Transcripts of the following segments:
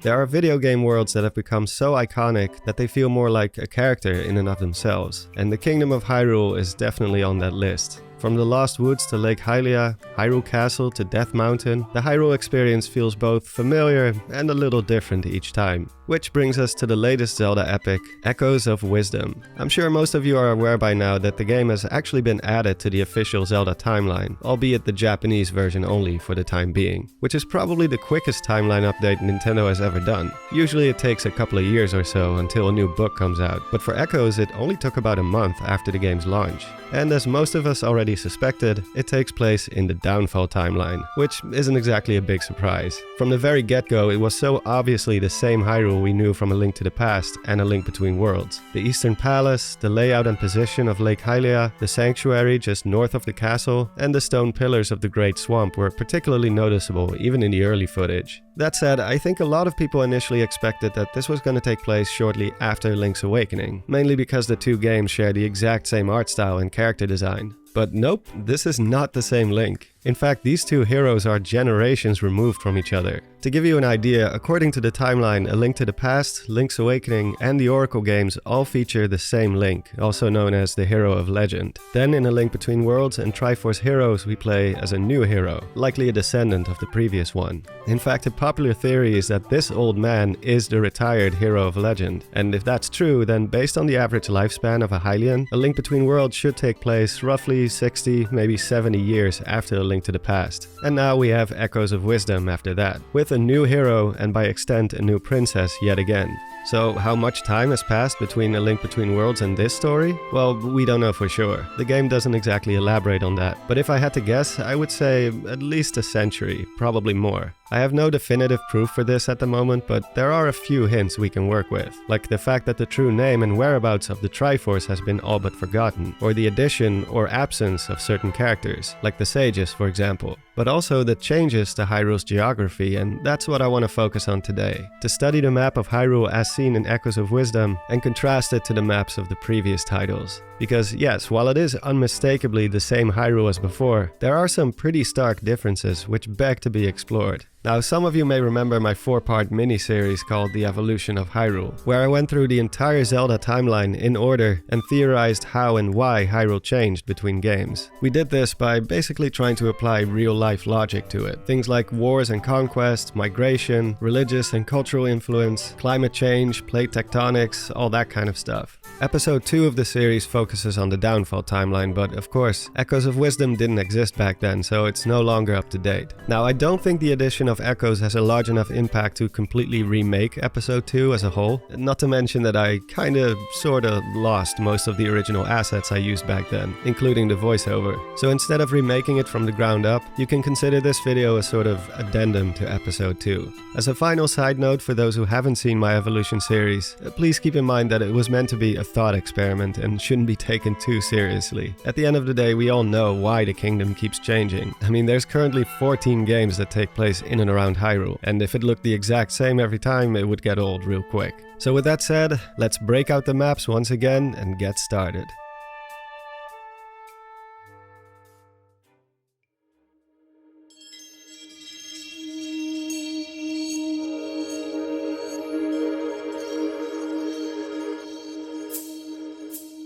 There are video game worlds that have become so iconic that they feel more like a character in and of themselves, and the Kingdom of Hyrule is definitely on that list. From the Lost Woods to Lake Hylia, Hyrule Castle to Death Mountain, the Hyrule experience feels both familiar and a little different each time. Which brings us to the latest Zelda epic, Echoes of Wisdom. I'm sure most of you are aware by now that the game has actually been added to the official Zelda timeline, albeit the Japanese version only for the time being, which is probably the quickest timeline update Nintendo has ever done. Usually it takes a couple of years or so until a new book comes out, but for Echoes it only took about a month after the game's launch. And as most of us already suspected, it takes place in the Downfall timeline, which isn't exactly a big surprise. From the very get-go, it was so obviously the same Hyrule we knew from A Link to the Past and A Link Between Worlds. The Eastern Palace, the layout and position of Lake Hylia, the sanctuary just north of the castle, and the stone pillars of the Great Swamp were particularly noticeable even in the early footage. That said, I think a lot of people initially expected that this was going to take place shortly after Link's Awakening, mainly because the two games share the exact same art style and character design. But nope, this is not the same Link. In fact, these two heroes are generations removed from each other. To give you an idea, according to the timeline, A Link to the Past, Link's Awakening, and the Oracle games all feature the same Link, also known as the Hero of Legend. Then in A Link Between Worlds and Triforce Heroes, we play as a new hero, likely a descendant of the previous one. In fact, a popular theory is that this old man is the retired Hero of Legend, and if that's true, then based on the average lifespan of a Hylian, A Link Between Worlds should take place roughly 60, maybe 70 years after A Link to the Past. And now we have Echoes of Wisdom after that, with a new hero and by extent a new princess yet again. So how much time has passed between A Link Between Worlds and this story? Well, we don't know for sure. The game doesn't exactly elaborate on that. But if I had to guess, I would say at least a century, probably more. I have no definitive proof for this at the moment, but there are a few hints we can work with, like the fact that the true name and whereabouts of the Triforce has been all but forgotten, or the addition or absence of certain characters, like the sages for example. But also the changes to Hyrule's geography, and that's what I want to focus on today. To study the map of Hyrule as seen in Echoes of Wisdom and contrast it to the maps of the previous titles. Because yes, while it is unmistakably the same Hyrule as before, there are some pretty stark differences which beg to be explored. Now, some of you may remember my 4-part mini-series called The Evolution of Hyrule, where I went through the entire Zelda timeline in order and theorized how and why Hyrule changed between games. We did this by basically trying to apply real-life logic to it. Things like wars and conquest, migration, religious and cultural influence, climate change, plate tectonics, all that kind of stuff. Episode 2 of the series focuses on the Downfall timeline, but of course, Echoes of Wisdom didn't exist back then, so it's no longer up to date. Now, I don't think the addition of Echoes has a large enough impact to completely remake Episode 2 as a whole, not to mention that I kinda sorta lost most of the original assets I used back then, including the voiceover. So instead of remaking it from the ground up, you can consider this video a sort of addendum to Episode 2. As a final side note for those who haven't seen my Evolution series, please keep in mind that it was meant to be a thought experiment and shouldn't be taken too seriously. At the end of the day, we all know why the kingdom keeps changing. I mean, there's currently 14 games that take place in and around Hyrule, and if it looked the exact same every time, it would get old real quick. So with that said, let's break out the maps once again and get started.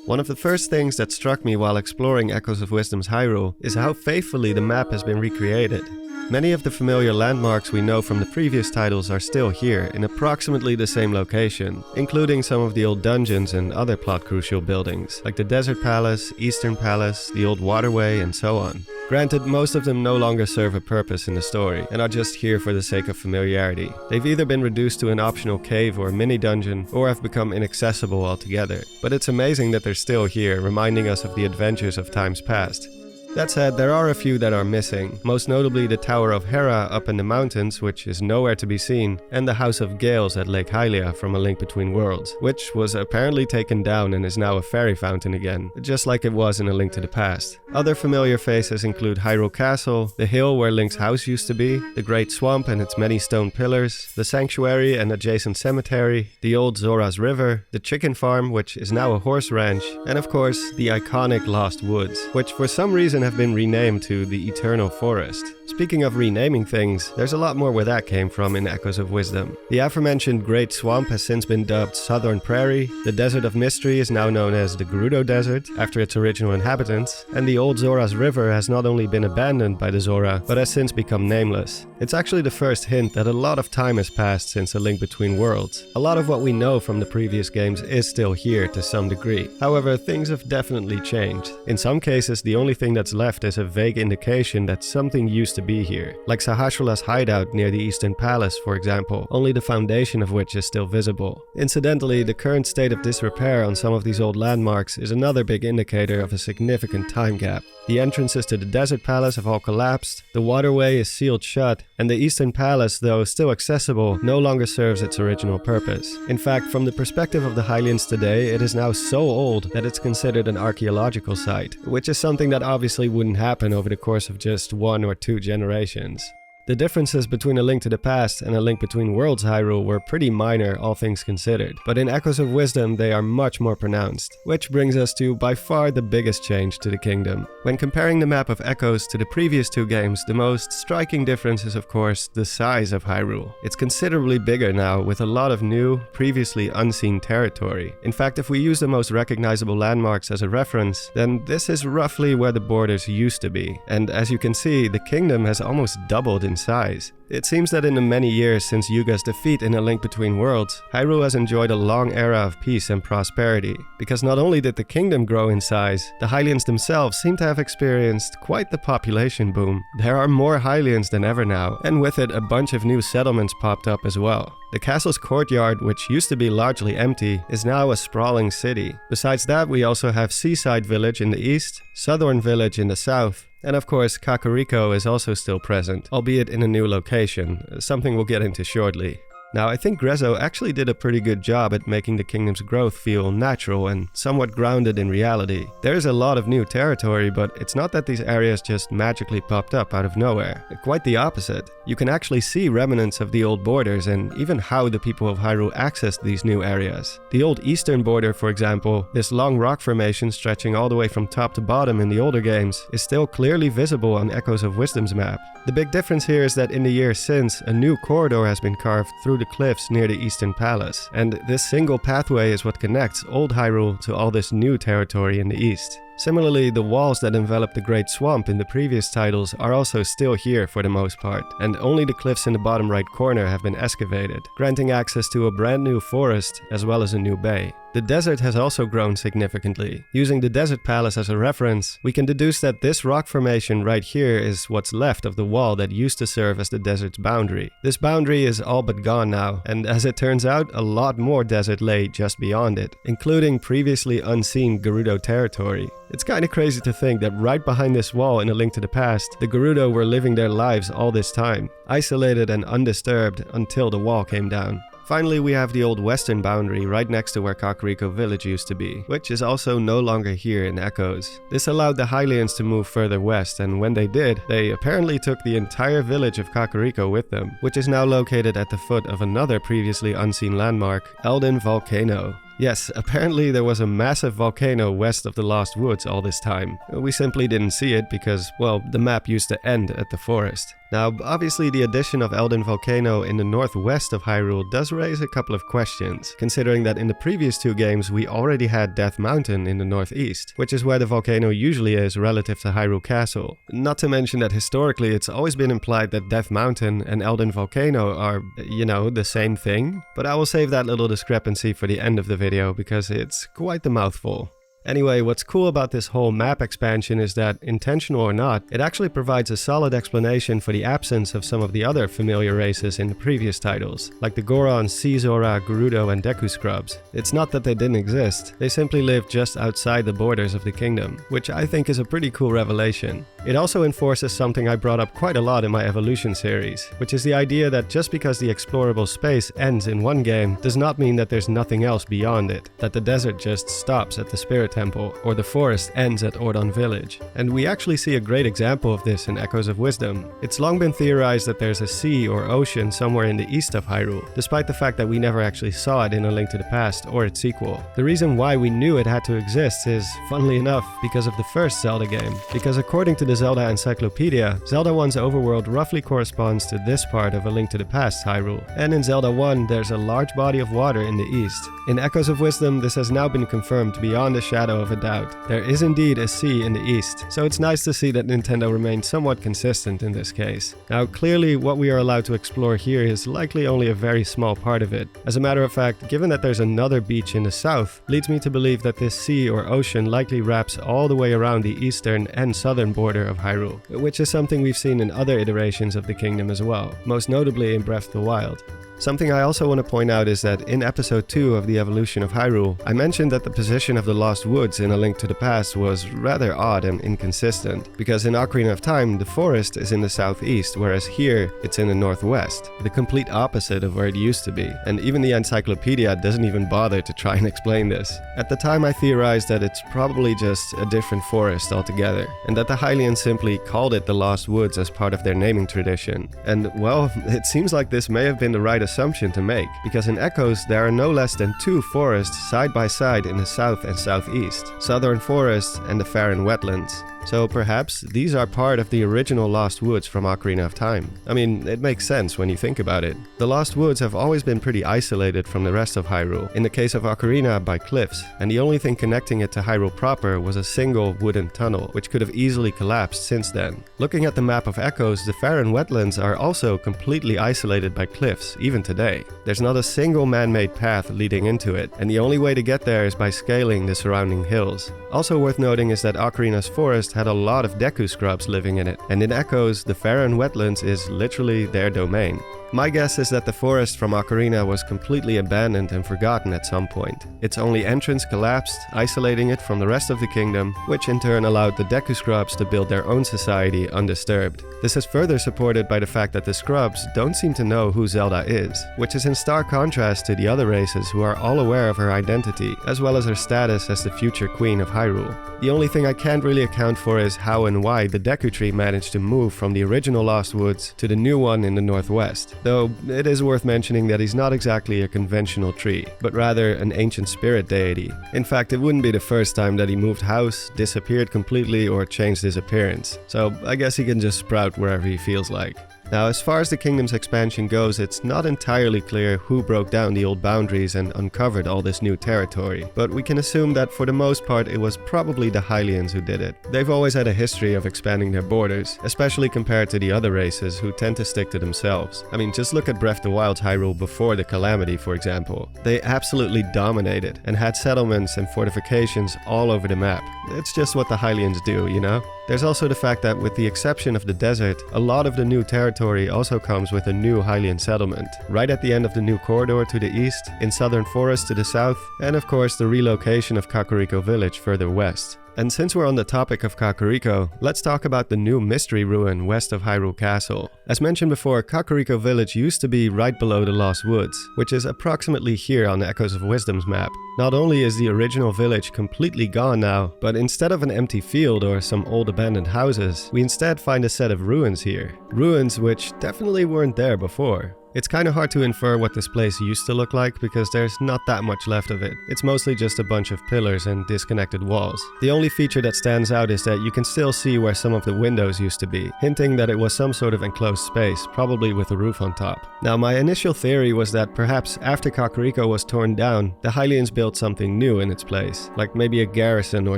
One of the first things that struck me while exploring Echoes of Wisdom's Hyrule is how faithfully the map has been recreated. Many of the familiar landmarks we know from the previous titles are still here, in approximately the same location, including some of the old dungeons and other plot-crucial buildings, like the Desert Palace, Eastern Palace, the old Waterway, and so on. Granted, most of them no longer serve a purpose in the story, and are just here for the sake of familiarity. They've either been reduced to an optional cave or mini-dungeon, or have become inaccessible altogether. But it's amazing that they're still here, reminding us of the adventures of times past. That said, there are a few that are missing, most notably the Tower of Hera up in the mountains, which is nowhere to be seen, and the House of Gales at Lake Hylia from A Link Between Worlds, which was apparently taken down and is now a fairy fountain again, just like it was in A Link to the Past. Other familiar faces include Hyrule Castle, the hill where Link's house used to be, the Great Swamp and its many stone pillars, the sanctuary and adjacent cemetery, the old Zora's River, the chicken farm, which is now a horse ranch, and of course, the iconic Lost Woods, which for some reason reason have been renamed to the Eternal Forest. Speaking of renaming things, there's a lot more where that came from in Echoes of Wisdom. The aforementioned Great Swamp has since been dubbed Southern Prairie, the Desert of Mystery is now known as the Gerudo Desert, after its original inhabitants, and the Old Zora's River has not only been abandoned by the Zora, but has since become nameless. It's actually the first hint that a lot of time has passed since A Link Between Worlds. A lot of what we know from the previous games is still here to some degree. However, things have definitely changed. In some cases, the only thing that's left is a vague indication that something used to be here, like Sahasrah's hideout near the Eastern Palace, for example, only the foundation of which is still visible. Incidentally, the current state of disrepair on some of these old landmarks is another big indicator of a significant time gap. The entrances to the Desert Palace have all collapsed, the waterway is sealed shut, and the Eastern Palace, though still accessible, no longer serves its original purpose. In fact, from the perspective of the Hylians today, it is now so old that it's considered an archaeological site, which is something that obviously wouldn't happen over the course of just 1 or 2 generations. The differences between A Link to the Past and A Link Between Worlds Hyrule were pretty minor, all things considered, but in Echoes of Wisdom they are much more pronounced, which brings us to by far the biggest change to the kingdom. When comparing the map of Echoes to the previous 2 games, the most striking difference is of course the size of Hyrule. It's considerably bigger now, with a lot of new, previously unseen territory. In fact, if we use the most recognizable landmarks as a reference, then this is roughly where the borders used to be, and as you can see, the kingdom has almost doubled in size. It seems that in the many years since Yuga's defeat in A Link Between Worlds, Hyrule has enjoyed a long era of peace and prosperity, because not only did the kingdom grow in size, the Hylians themselves seem to have experienced quite the population boom. There are more Hylians than ever now, and with it a bunch of new settlements popped up as well. The castle's courtyard, which used to be largely empty, is now a sprawling city. Besides that, we also have Seaside Village in the east, Southern Village in the south, and of course, Kakariko is also still present, albeit in a new location, something we'll get into shortly. Now, I think Grezzo actually did a pretty good job at making the kingdom's growth feel natural and somewhat grounded in reality. There is a lot of new territory, but it's not that these areas just magically popped up out of nowhere. Quite the opposite. You can actually see remnants of the old borders and even how the people of Hyrule accessed these new areas. The old eastern border, for example, this long rock formation stretching all the way from top to bottom in the older games, is still clearly visible on Echoes of Wisdom's map. The big difference here is that in the years since, a new corridor has been carved through the cliffs near the Eastern Palace, and this single pathway is what connects old Hyrule to all this new territory in the east. Similarly, the walls that envelop the Great Swamp in the previous titles are also still here for the most part, and only the cliffs in the bottom right corner have been excavated, granting access to a brand new forest as well as a new bay. The desert has also grown significantly. Using the Desert Palace as a reference, we can deduce that this rock formation right here is what's left of the wall that used to serve as the desert's boundary. This boundary is all but gone now, and as it turns out, a lot more desert lay just beyond it, including previously unseen Gerudo territory. It's kinda crazy to think that right behind this wall in A Link to the Past, the Gerudo were living their lives all this time, isolated and undisturbed until the wall came down. Finally, we have the old western boundary right next to where Kakariko Village used to be, which is also no longer here in Echoes. This allowed the Hylians to move further west, and when they did, they apparently took the entire village of Kakariko with them, which is now located at the foot of another previously unseen landmark, Elden Volcano. Yes, apparently there was a massive volcano west of the Lost Woods all this time. We simply didn't see it because, well, the map used to end at the forest. Now, obviously the addition of Elden Volcano in the northwest of Hyrule does raise a couple of questions, considering that in the previous 2 games we already had Death Mountain in the northeast, which is where the volcano usually is relative to Hyrule Castle. Not to mention that historically it's always been implied that Death Mountain and Elden Volcano are, you know, the same thing, but I will save that little discrepancy for the end of the video because it's quite the mouthful. Anyway, what's cool about this whole map expansion is that, intentional or not, it actually provides a solid explanation for the absence of some of the other familiar races in the previous titles, like the Goron, Zora, Gerudo, and Deku Scrubs. It's not that they didn't exist, they simply lived just outside the borders of the kingdom, which I think is a pretty cool revelation. It also enforces something I brought up quite a lot in my Evolution series, which is the idea that just because the explorable space ends in one game does not mean that there's nothing else beyond it, that the desert just stops at the Spirit temple, or the forest ends at Ordon village. And we actually see a great example of this in Echoes of Wisdom. It's long been theorized that there's a sea or ocean somewhere in the east of Hyrule, despite the fact that we never actually saw it in A Link to the Past or its sequel. The reason why we knew it had to exist is, funnily enough, because of the first Zelda game. Because according to the Zelda Encyclopedia, Zelda 1's overworld roughly corresponds to this part of A Link to the Past Hyrule. And in Zelda 1, there's a large body of water in the east. In Echoes of Wisdom, this has now been confirmed beyond a shadow of a doubt. There is indeed a sea in the east, so it's nice to see that Nintendo remained somewhat consistent in this case. Now, clearly, what we are allowed to explore here is likely only a very small part of it. As a matter of fact, given that there's another beach in the south, leads me to believe that this sea or ocean likely wraps all the way around the eastern and southern border of Hyrule, which is something we've seen in other iterations of the kingdom as well, most notably in Breath of the Wild. Something I also want to point out is that in episode 2 of the evolution of Hyrule, I mentioned that the position of the Lost Woods in A Link to the Past was rather odd and inconsistent, because in Ocarina of Time, the forest is in the southeast, whereas here, it's in the northwest, the complete opposite of where it used to be, and even the encyclopedia doesn't even bother to try and explain this. At the time, I theorized that it's probably just a different forest altogether, and that the Hylians simply called it the Lost Woods as part of their naming tradition. And, well, it seems like this may have been the right assumption to make, because in Echoes there are no less than 2 forests side by side in the south and southeast, Southern Forest and the Faron Wetlands. So perhaps these are part of the original Lost Woods from Ocarina of Time. I mean, it makes sense when you think about it. The Lost Woods have always been pretty isolated from the rest of Hyrule, in the case of Ocarina by cliffs, and the only thing connecting it to Hyrule proper was a single wooden tunnel, which could have easily collapsed since then. Looking at the map of Echoes, the Faron Wetlands are also completely isolated by cliffs, even today. There's not a single man-made path leading into it, and the only way to get there is by scaling the surrounding hills. Also worth noting is that Ocarina's forest had a lot of Deku scrubs living in it, and in Echoes, the Faron Wetlands is literally their domain. My guess is that the forest from Ocarina was completely abandoned and forgotten at some point. Its only entrance collapsed, isolating it from the rest of the kingdom, which in turn allowed the Deku Scrubs to build their own society undisturbed. This is further supported by the fact that the Scrubs don't seem to know who Zelda is, which is in stark contrast to the other races who are all aware of her identity, as well as her status as the future queen of Hyrule. The only thing I can't really account for is how and why the Deku Tree managed to move from the original Lost Woods to the new one in the northwest. Though it is worth mentioning that he's not exactly a conventional tree, but rather an ancient spirit deity. In fact, it wouldn't be the first time that he moved house, disappeared completely, or changed his appearance. So I guess he can just sprout wherever he feels like. Now, as far as the kingdom's expansion goes, it's not entirely clear who broke down the old boundaries and uncovered all this new territory, but we can assume that for the most part it was probably the Hylians who did it. They've always had a history of expanding their borders, especially compared to the other races who tend to stick to themselves. I mean, just look at Breath of the Wild's Hyrule before the Calamity, for example. They absolutely dominated and had settlements and fortifications all over the map. It's just what the Hylians do, you know? There's also the fact that with the exception of the desert, a lot of the new territory also comes with a new Hylian settlement, right at the end of the new corridor to the east, in Southern Forest to the south, and of course the relocation of Kakariko Village further west. And since we're on the topic of Kakariko, let's talk about the new mystery ruin west of Hyrule Castle. As mentioned before, Kakariko Village used to be right below the Lost Woods, which is approximately here on the Echoes of Wisdom's map. Not only is the original village completely gone now, but instead of an empty field or some old abandoned houses, we instead find a set of ruins here. Ruins which definitely weren't there before. It's kind of hard to infer what this place used to look like because there's not that much left of it. It's mostly just a bunch of pillars and disconnected walls. The only feature that stands out is that you can still see where some of the windows used to be, hinting that it was some sort of enclosed space, probably with a roof on top. Now, my initial theory was that perhaps after Kakariko was torn down, the Hylians built something new in its place, like maybe a garrison or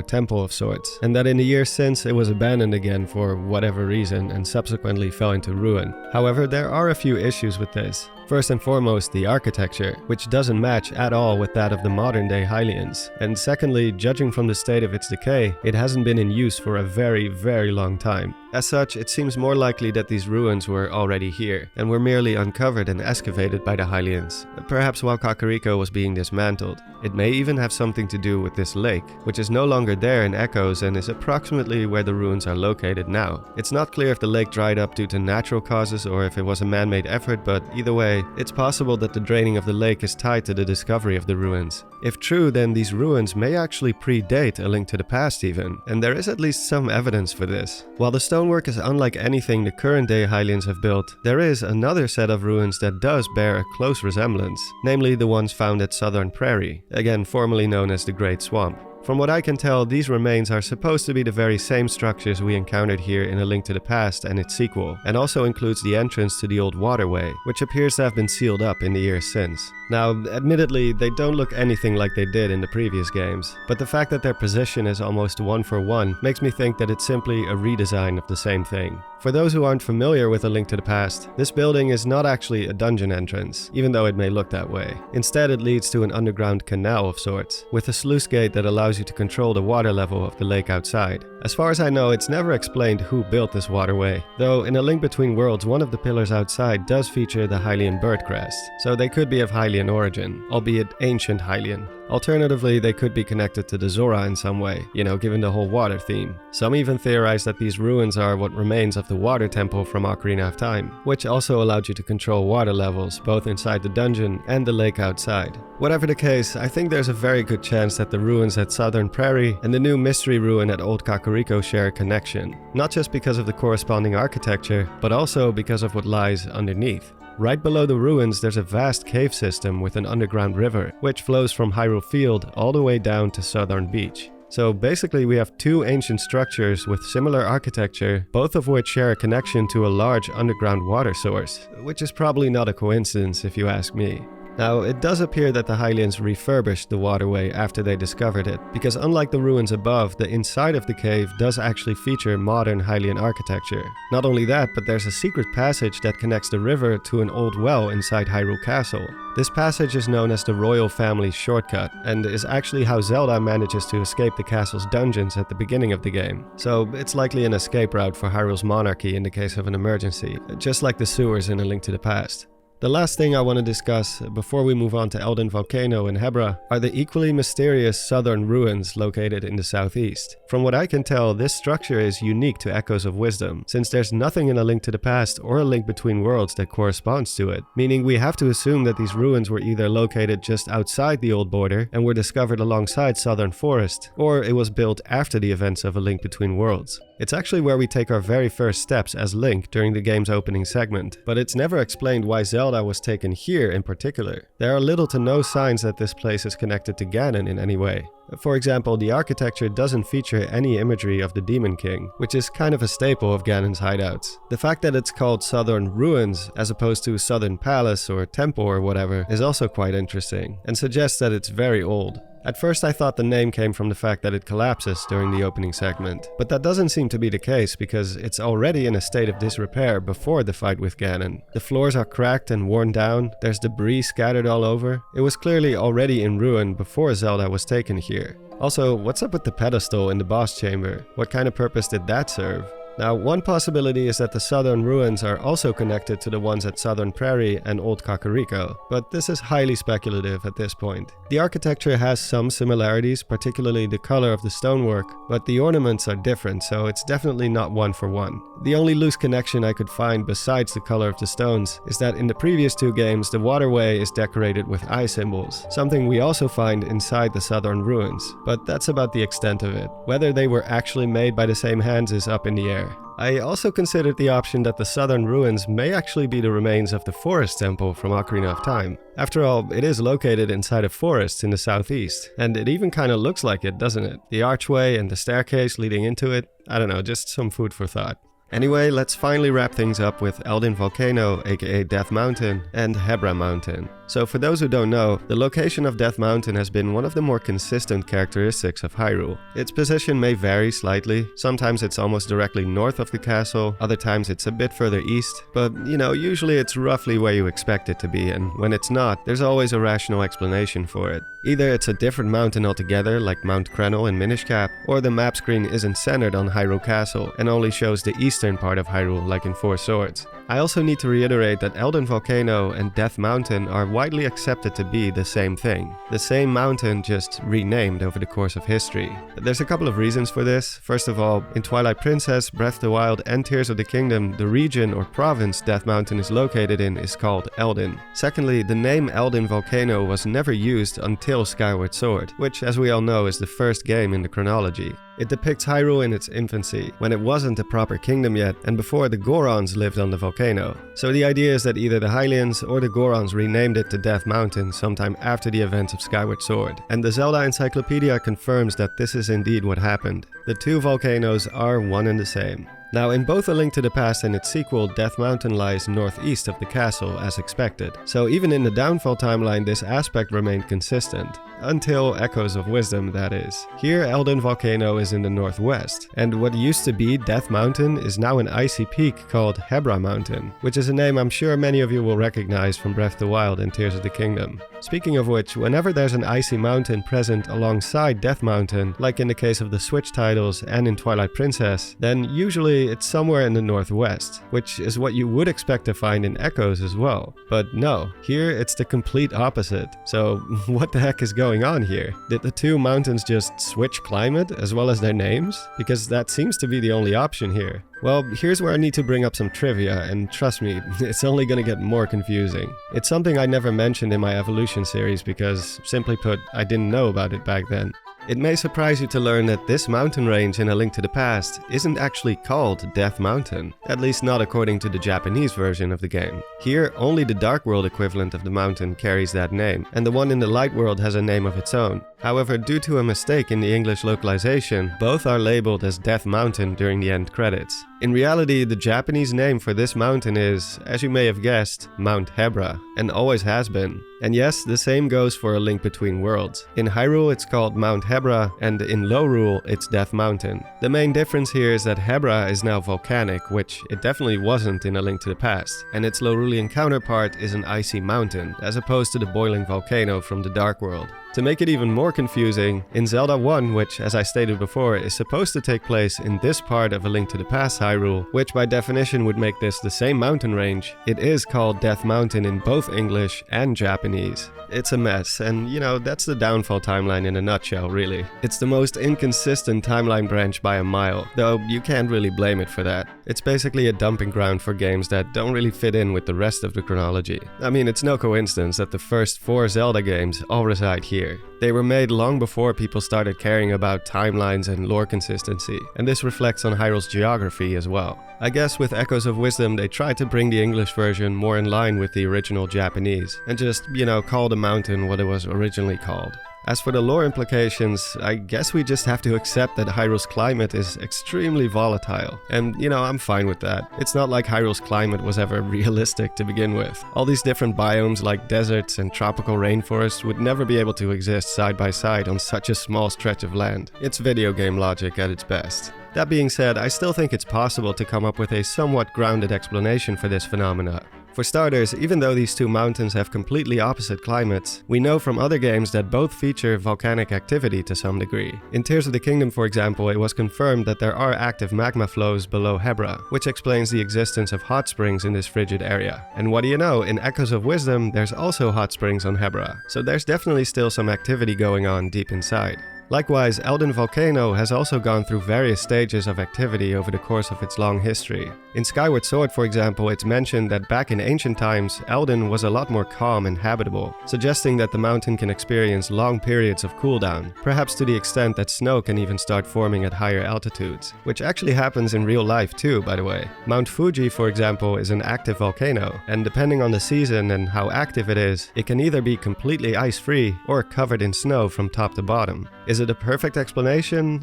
temple of sorts, and that in the years since it was abandoned again for whatever reason and subsequently fell into ruin. However, there are a few issues with this. First and foremost, the architecture, which doesn't match at all with that of the modern-day Hylians. And secondly, judging from the state of its decay, it hasn't been in use for a very, very long time. As such, it seems more likely that these ruins were already here, and were merely uncovered and excavated by the Hylians, perhaps while Kakariko was being dismantled. It may even have something to do with this lake, which is no longer there in Echoes and is approximately where the ruins are located now. It's not clear if the lake dried up due to natural causes or if it was a man-made effort, but either way, way, it's possible that the draining of the lake is tied to the discovery of the ruins. If true, then these ruins may actually predate A Link to the Past even, and there is at least some evidence for this. While the stonework is unlike anything the current day Hylians have built, there is another set of ruins that does bear a close resemblance, namely the ones found at Southern Prairie, again formerly known as the Great Swamp. From what I can tell, these remains are supposed to be the very same structures we encountered here in A Link to the Past and its sequel, and also includes the entrance to the old waterway, which appears to have been sealed up in the years since. Now, admittedly, they don't look anything like they did in the previous games, but the fact that their position is almost one for one makes me think that it's simply a redesign of the same thing. For those who aren't familiar with A Link to the Past, this building is not actually a dungeon entrance, even though it may look that way. Instead, it leads to an underground canal of sorts, with a sluice gate that allows you to control the water level of the lake outside. As far as I know, it's never explained who built this waterway, though in A Link Between Worlds, one of the pillars outside does feature the Hylian bird crest, so they could be of Hylian origin, albeit ancient Hylian. Alternatively, they could be connected to the Zora in some way, given the whole water theme. Some even theorize that these ruins are what remains of the water temple from Ocarina of Time, which also allowed you to control water levels both inside the dungeon and the lake outside. Whatever the case, I think there's a very good chance that the ruins at Southern Prairie and the new mystery ruin at Old Kakariko share a connection, not just because of the corresponding architecture, but also because of what lies underneath. Right below the ruins, there's a vast cave system with an underground river, which flows from Hyrule Field all the way down to Southern Beach. So basically we have two ancient structures with similar architecture, both of which share a connection to a large underground water source, which is probably not a coincidence if you ask me. Now, it does appear that the Hylians refurbished the waterway after they discovered it, because unlike the ruins above, the inside of the cave does actually feature modern Hylian architecture. Not only that, but there's a secret passage that connects the river to an old well inside Hyrule Castle. This passage is known as the Royal Family's Shortcut, and is actually how Zelda manages to escape the castle's dungeons at the beginning of the game. So it's likely an escape route for Hyrule's monarchy in the case of an emergency, just like the sewers in A Link to the Past. The last thing I want to discuss before we move on to Eldin Volcano and Hebra are the equally mysterious southern ruins located in the southeast. From what I can tell, this structure is unique to Echoes of Wisdom, since there's nothing in A Link to the Past or A Link Between Worlds that corresponds to it, meaning we have to assume that these ruins were either located just outside the old border and were discovered alongside Southern Forest, or it was built after the events of A Link Between Worlds. It's actually where we take our very first steps as Link during the game's opening segment, but it's never explained why Zelda was taken here in particular. There are little to no signs that this place is connected to Ganon in any way. For example, the architecture doesn't feature any imagery of the Demon King, which is kind of a staple of Ganon's hideouts. The fact that it's called Southern Ruins as opposed to Southern Palace or Temple or whatever is also quite interesting, and suggests that it's very old. At first I thought the name came from the fact that it collapses during the opening segment, but that doesn't seem to be the case because it's already in a state of disrepair before the fight with Ganon. The floors are cracked and worn down, there's debris scattered all over. It was clearly already in ruin before Zelda was taken here. Also, what's up with the pedestal in the boss chamber? What kind of purpose did that serve? Now, one possibility is that the southern ruins are also connected to the ones at Southern Prairie and Old Kakariko, but this is highly speculative at this point. The architecture has some similarities, particularly the color of the stonework, but the ornaments are different, so it's definitely not one for one. The only loose connection I could find besides the color of the stones is that in the previous two games the waterway is decorated with eye symbols, something we also find inside the southern ruins, but that's about the extent of it. Whether they were actually made by the same hands is up in the air. I also considered the option that the southern ruins may actually be the remains of the Forest Temple from Ocarina of Time. After all, it is located inside a forest in the southeast, and it even kinda looks like it, doesn't it? The archway and the staircase leading into it, I don't know, just some food for thought. Anyway, let's finally wrap things up with Eldin Volcano, aka Death Mountain, and Hebra Mountain. So for those who don't know, the location of Death Mountain has been one of the more consistent characteristics of Hyrule. Its position may vary slightly, sometimes it's almost directly north of the castle, other times it's a bit further east, but usually it's roughly where you expect it to be, and when it's not, there's always a rational explanation for it. Either it's a different mountain altogether, like Mount Krenel in Minish Cap, or the map screen isn't centered on Hyrule Castle and only shows the eastern part of Hyrule, like in Four Swords. I also need to reiterate that Eldin Volcano and Death Mountain are widely accepted to be the same thing. The same mountain, just renamed over the course of history. There's a couple of reasons for this. First of all, in Twilight Princess, Breath of the Wild, and Tears of the Kingdom, the region or province Death Mountain is located in is called Eldin. Secondly, the name Eldin Volcano was never used until Skyward Sword, which, as we all know, is the first game in the chronology. It depicts Hyrule in its infancy, when it wasn't a proper kingdom yet, and before the Gorons lived on the volcano. So the idea is that either the Hylians or the Gorons renamed it to Death Mountain sometime after the events of Skyward Sword. And the Zelda Encyclopedia confirms that this is indeed what happened. The two volcanoes are one and the same. Now, in both A Link to the Past and its sequel, Death Mountain lies northeast of the castle, as expected. So even in the Downfall timeline, this aspect remained consistent. Until Echoes of Wisdom, that is. Here, Eldin Volcano is in the northwest, and what used to be Death Mountain is now an icy peak called Hebra Mountain, which is a name I'm sure many of you will recognize from Breath of the Wild and Tears of the Kingdom. Speaking of which, whenever there's an icy mountain present alongside Death Mountain, like in the case of the Switch titles and in Twilight Princess, then usually it's somewhere in the northwest, which is what you would expect to find in Echoes as well. But no, here it's the complete opposite. So what the heck is going on here? Did the two mountains just switch climate as well as their names? Because that seems to be the only option here. Well, here's where I need to bring up some trivia, and trust me, it's only gonna get more confusing. It's something I never mentioned in my Evolution series because, simply put, I didn't know about it back then. It may surprise you to learn that this mountain range in A Link to the Past isn't actually called Death Mountain, at least not according to the Japanese version of the game. Here, only the Dark World equivalent of the mountain carries that name, and the one in the Light World has a name of its own. However, due to a mistake in the English localization, both are labeled as Death Mountain during the end credits. In reality, the Japanese name for this mountain is, as you may have guessed, Mount Hebra, and always has been. And yes, the same goes for A Link Between Worlds. In Hyrule it's called Mount Hebra, and in Lorule it's Death Mountain. The main difference here is that Hebra is now volcanic, which it definitely wasn't in A Link to the Past, and its Lorulian counterpart is an icy mountain, as opposed to the boiling volcano from the Dark World. To make it even more confusing, in Zelda 1, which, as I stated before, is supposed to take place in this part of A Link to the Past Hyrule, which by definition would make this the same mountain range, it is called Death Mountain in both English and Japanese. It's a mess, and you know, that's the Downfall timeline in a nutshell, really. It's the most inconsistent timeline branch by a mile, though you can't really blame it for that. It's basically a dumping ground for games that don't really fit in with the rest of the chronology. I mean, it's no coincidence that the first 4 Zelda games all reside here. They were made long before people started caring about timelines and lore consistency, and this reflects on Hyrule's geography as well. I guess with Echoes of Wisdom they tried to bring the English version more in line with the original Japanese, and just, you know, call the mountain what it was originally called. As for the lore implications, I guess we just have to accept that Hyrule's climate is extremely volatile. And, you know, I'm fine with that. It's not like Hyrule's climate was ever realistic to begin with. All these different biomes like deserts and tropical rainforests would never be able to exist side by side on such a small stretch of land. It's video game logic at its best. That being said, I still think it's possible to come up with a somewhat grounded explanation for this phenomena. For starters, even though these two mountains have completely opposite climates, we know from other games that both feature volcanic activity to some degree. In Tears of the Kingdom, for example, it was confirmed that there are active magma flows below Hebra, which explains the existence of hot springs in this frigid area. And what do you know, in Echoes of Wisdom, there's also hot springs on Hebra, so there's definitely still some activity going on deep inside. Likewise, Eldin Volcano has also gone through various stages of activity over the course of its long history. In Skyward Sword, for example, it's mentioned that back in ancient times, Eldin was a lot more calm and habitable, suggesting that the mountain can experience long periods of cooldown, perhaps to the extent that snow can even start forming at higher altitudes, which actually happens in real life too, by the way. Mount Fuji, for example, is an active volcano, and depending on the season and how active it is, it can either be completely ice-free or covered in snow from top to bottom. Is it a perfect explanation?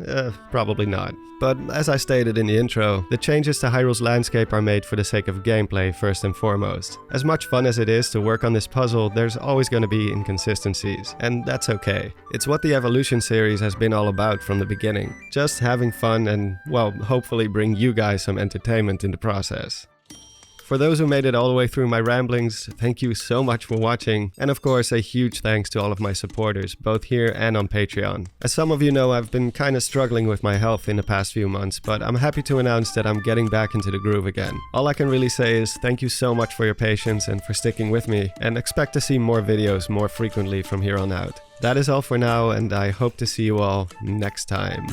Probably not. But as I stated in the intro, the changes to Hyrule's landscape are made for the sake of gameplay first and foremost. As much fun as it is to work on this puzzle, there's always going to be inconsistencies, and that's okay. It's what the Evolution series has been all about from the beginning. Just having fun and, well, hopefully bring you guys some entertainment in the process. For those who made it all the way through my ramblings, thank you so much for watching, and of course a huge thanks to all of my supporters, both here and on Patreon. As some of you know, I've been kinda struggling with my health in the past few months, but I'm happy to announce that I'm getting back into the groove again. All I can really say is thank you so much for your patience and for sticking with me, and expect to see more videos more frequently from here on out. That is all for now, and I hope to see you all next time.